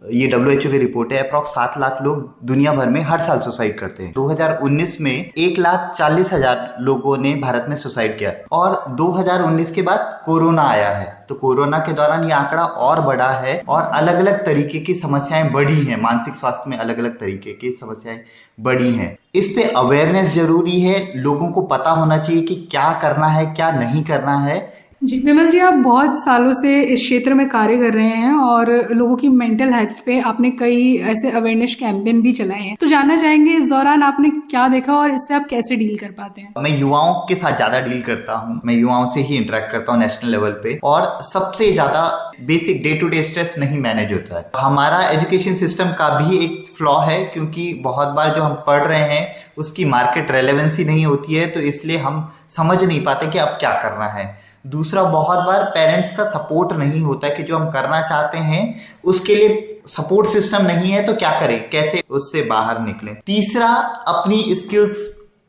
ये WHO की report है, अप्रॉक्स 7 लाख लोग दुनिया भर में हर साल सुसाइड करते हैं। 2019 में 1,40,000 लोगों ने भारत में सुसाइड किया और 2019 के बाद कोरोना आया है, तो कोरोना के दौरान ये आंकड़ा और बढ़ा है और अलग अलग तरीके की समस्याएं बढ़ी हैं। मानसिक स्वास्थ्य में अलग अलग तरीके की समस्याएं बढ़ी हैं। इस पे अवेयरनेस जरूरी है, लोगों को पता होना चाहिए कि क्या करना है, क्या नहीं करना है। जी विमल जी, आप बहुत सालों से इस क्षेत्र में कार्य कर रहे हैं और लोगों की मेंटल हेल्थ पे आपने कई ऐसे अवेयरनेस कैंपेन भी चलाए हैं, तो जानना चाहेंगे इस दौरान आपने क्या देखा और इससे आप कैसे डील कर पाते हैं? मैं युवाओं के साथ ज्यादा डील करता हूँ, मैं युवाओं से ही इंटरेक्ट करता हूँ नेशनल लेवल पे, और सबसे ज्यादा basic day to day stress नहीं मैनेज होता है। हमारा एजुकेशन सिस्टम का भी एक फ्लॉ है, क्योंकि बहुत बार जो हम पढ़ रहे हैं उसकी मार्केट रेलेवेंसी नहीं होती है, तो इसलिए हम समझ नहीं पाते कि अब क्या करना है। दूसरा, बहुत बार पेरेंट्स का सपोर्ट नहीं होता है कि जो हम करना चाहते हैं उसके लिए सपोर्ट सिस्टम नहीं है, तो क्या करें, कैसे उससे बाहर निकलें। तीसरा, अपनी स्किल्स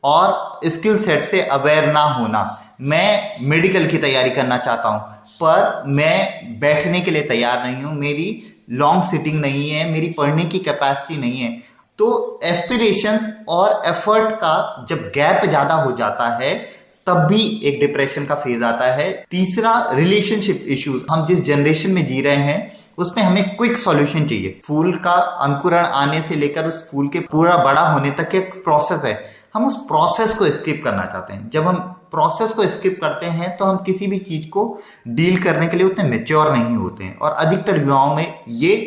और स्किल सेट से अवेयर ना होना। मैं मेडिकल की तैयारी करना चाहता हूं, पर मैं बैठने के लिए तैयार नहीं हूं, मेरी लॉन्ग सिटिंग नहीं है, मेरी पढ़ने की कैपेसिटी नहीं है। तो एस्पिरेशंस और एफर्ट का जब गैप ज्यादा हो जाता है तब भी एक डिप्रेशन का फेज आता है। तीसरा, रिलेशनशिप इश्यूज। हम जिस जनरेशन में जी रहे हैं उसमें हमें क्विक सॉल्यूशन चाहिए। फूल का अंकुरण आने से लेकर उस फूल के पूरा बड़ा होने तक एक प्रोसेस है, हम उस प्रोसेस को स्किप करना चाहते हैं। जब हम प्रोसेस को स्किप करते हैं तो हम किसी भी चीज को डील करने के लिए उतने मैच्योर नहीं होते हैं, और अधिकतर युवाओं में ये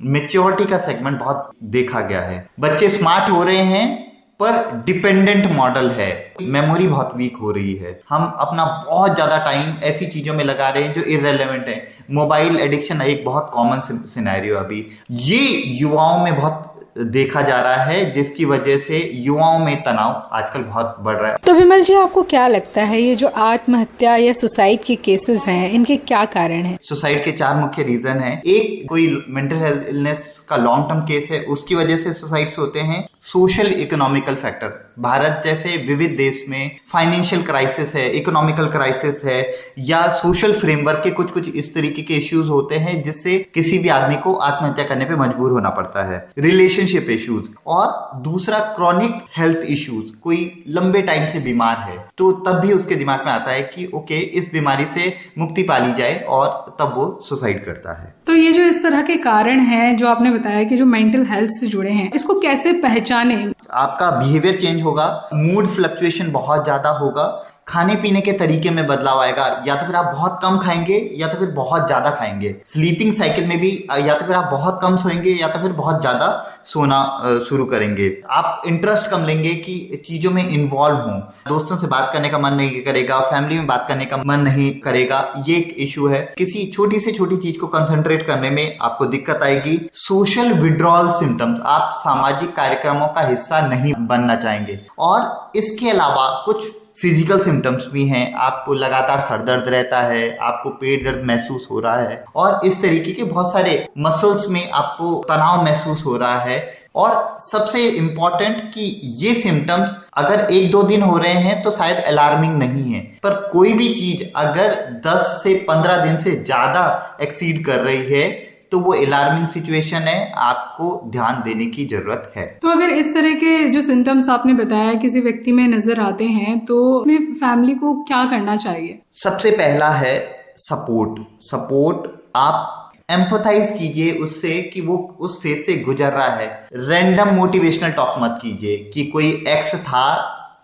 मैच्योरिटी का सेगमेंट बहुत देखा गया है। बच्चे स्मार्ट हो रहे हैं पर डिपेंडेंट मॉडल है, मेमोरी बहुत वीक हो रही है, हम अपना बहुत ज्यादा टाइम ऐसी चीजों में लगा रहे हैं जो इररेलेवेंट है। मोबाइल एडिक्शन एक बहुत कॉमन सिनेरियो अभी ये युवाओं में बहुत देखा जा रहा है, जिसकी वजह से युवाओं में तनाव आजकल बहुत बढ़ रहा है। तो विमल जी, आपको क्या लगता है ये जो आत्महत्या या सुसाइड के केसेस हैं, इनके क्या कारण हैं? सुसाइड के 4 मुख्य रीजन हैं। एक, कोई मेंटल हेल्थ इलनेस का लॉन्ग टर्म केस है, उसकी वजह से सुसाइड्स होते हैं। सोशल इकोनॉमिकल फैक्टर, भारत जैसे विविध देश में फाइनेंशियल क्राइसिस है, इकोनॉमिकल क्राइसिस है, या सोशल फ्रेमवर्क के कुछ कुछ इस तरीके के इश्यूज होते हैं जिससे किसी भी आदमी को आत्महत्या करने पे मजबूर होना पड़ता है। रिलेशनशिप इश्यूज, और दूसरा क्रॉनिक हेल्थ इश्यूज, कोई लंबे टाइम से बीमार है तो तब भी उसके दिमाग में आता है कि ओके, इस बीमारी से मुक्ति पा ली जाए, और तब वो सुसाइड करता है। तो ये जो इस तरह के कारण हैं जो आपने बताया कि जो मेंटल हेल्थ से जुड़े हैं, इसको कैसे पहचाने? आपका बिहेवियर चेंज होगा, मूड फ्लक्चुएशन बहुत ज्यादा होगा, खाने पीने के तरीके में बदलाव आएगा, या तो फिर आप बहुत कम खाएंगे या तो फिर बहुत ज्यादा खाएंगे। स्लीपिंग साइकिल में भी या तो फिर आप बहुत कम सोएंगे या तो फिर बहुत ज्यादा सोना शुरू करेंगे। आप इंटरेस्ट कम लेंगे कि चीजों में इन्वॉल्व हों, दोस्तों से बात करने का मन नहीं करेगा, फैमिली में बात करने का मन नहीं करेगा, ये एक इशू है। किसी छोटी से छोटी चीज को कंसंट्रेट करने में आपको दिक्कत आएगी। सोशल विड्रॉल सिम्टम्स, आप सामाजिक कार्यक्रमों का हिस्सा नहीं बनना चाहेंगे। और इसके अलावा कुछ फिजिकल सिम्टम्स भी हैं, आपको लगातार सर दर्द रहता है, आपको पेट दर्द महसूस हो रहा है, और इस तरीके के बहुत सारे मसल्स में आपको तनाव महसूस हो रहा है। और सबसे इम्पॉर्टेंट कि ये सिम्टम्स अगर 1-2 दिन हो रहे हैं तो शायद अलार्मिंग नहीं है, पर कोई भी चीज अगर 10 से 15 दिन से ज्यादा एक्सीड कर रही है तो वो अलार्मिंग सिचुएशन है, आपको ध्यान देने की जरूरत है। तो अगर इस तरह के जो सिम्टम्स आपने बताया किसी व्यक्ति में नजर आते हैं तो अपनी फैमिली को क्या करना चाहिए? सबसे पहला है सपोर्ट। आप एम्पथाइज कीजिए उससे कि वो उस फेज से गुजर रहा है। रैंडम मोटिवेशनल टॉक मत कीजिए कि कोई एक्स था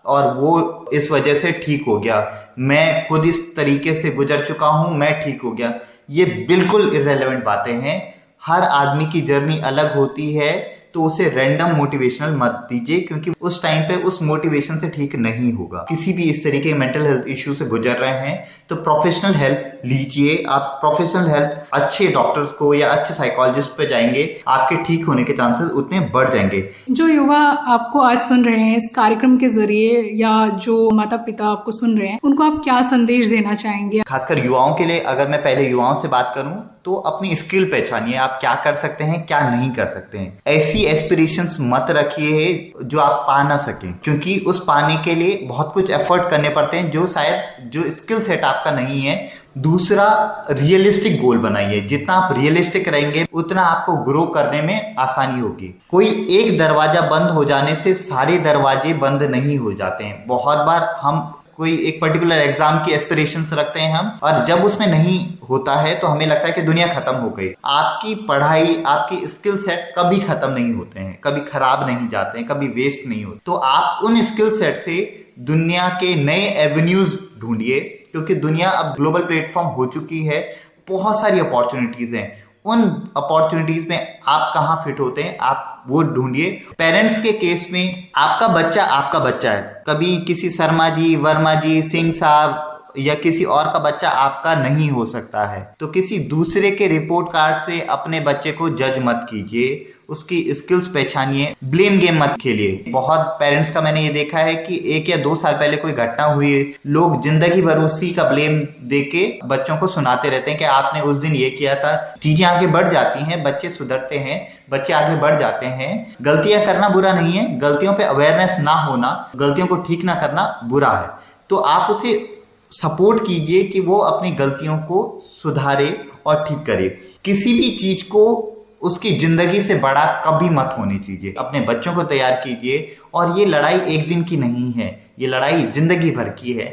और वो इस वजह से ठीक हो गया, मैं खुद इस तरीके से गुजर चुका हूं, मैं ठीक हो गया। ये बिल्कुल इररेलेवेंट बातें हैं। हर आदमी की जर्नी अलग होती है, तो उसे रैंडम मोटिवेशनल मत दीजिए, क्योंकि उस टाइम पे उस मोटिवेशन से ठीक नहीं होगा। किसी भी इस तरीके के मेंटल हेल्थ इश्यू से गुजर रहे हैं तो प्रोफेशनल हेल्प लीजिए। आप प्रोफेशनल हेल्प अच्छे डॉक्टर्स को या अच्छे साइकोलॉजिस्ट पे जाएंगे, आपके ठीक होने के चांसेस उतने बढ़ जाएंगे। जो युवा आपको आज सुन रहे हैं इस कार्यक्रम के जरिए, या जो माता पिता आपको सुन रहे हैं, उनको आप क्या संदेश देना चाहेंगे? खासकर युवाओं के लिए, अगर मैं पहले युवाओं से बात करूं तो अपनी स्किल पहचानिए, आप क्या कर सकते हैं, क्या नहीं कर सकते हैं। ऐसी एस्पिरेशंस मत रखिए जो आप पा ना सकें, क्योंकि उस पाने के लिए बहुत कुछ एफर्ट करने पड़ते हैं जो शायद जो स्किल सेट आपका नहीं है दूसरा, रियलिस्टिक गोल बनाइए। जितना आप रियलिस्टिक रहेंगे उतना आपको ग्रो करने में आसानी होगी। कोई एक दरवाजा बंद हो जाने से सारे दरवाजे बंद नहीं हो जाते हैं। बहुत बार हम कोई एक पर्टिकुलर एग्जाम की एस्पिरेशंस रखते हैं हम, और जब उसमें नहीं होता है तो हमें लगता है कि दुनिया खत्म हो गई। आपकी पढ़ाई, आपकी स्किल सेट कभी खत्म नहीं होते हैं, कभी खराब नहीं जाते हैं, कभी वेस्ट नहीं होते। तो आप उन स्किल सेट से दुनिया के नए एवेन्यूज ढूंढिए, क्योंकि दुनिया अब ग्लोबल प्लेटफॉर्म हो चुकी है। बहुत सारी अपॉर्चुनिटीज हैं, उन अपॉर्चुनिटीज में आप कहाँ फिट होते हैं आप वो ढूंढिए। पेरेंट्स के केस में आपका बच्चा है। कभी किसी शर्मा जी, वर्मा जी, सिंह साहब या किसी और का बच्चा आपका नहीं हो सकता है। तो किसी दूसरे के रिपोर्ट कार्ड से अपने बच्चे को जज मत कीजिए, उसकी स्किल्स पहचानिए, ब्लेम गेम मत खेलिए। बहुत पेरेंट्स का मैंने ये देखा है कि 1 या 2 साल पहले कोई घटना हुई, लोग जिंदगी भर उसी का ब्लेम देके बच्चों को सुनाते रहते हैं कि आपने उस दिन ये किया था। चीजें आगे बढ़ जाती हैं, बच्चे सुधरते हैं, बच्चे आगे बढ़ जाते हैं। गलतियां करना बुरा नहीं है, गलतियों पे अवेयरनेस ना होना, गलतियों को ठीक ना करना बुरा है। तो आप उसे सपोर्ट कीजिए कि वो अपनी गलतियों को सुधारे और ठीक करे। किसी भी चीज को उसकी जिंदगी से बड़ा कभी मत होने दीजिए। अपने बच्चों को तैयार कीजिए, और ये लड़ाई एक दिन की नहीं है, ये लड़ाई जिंदगी भर की है।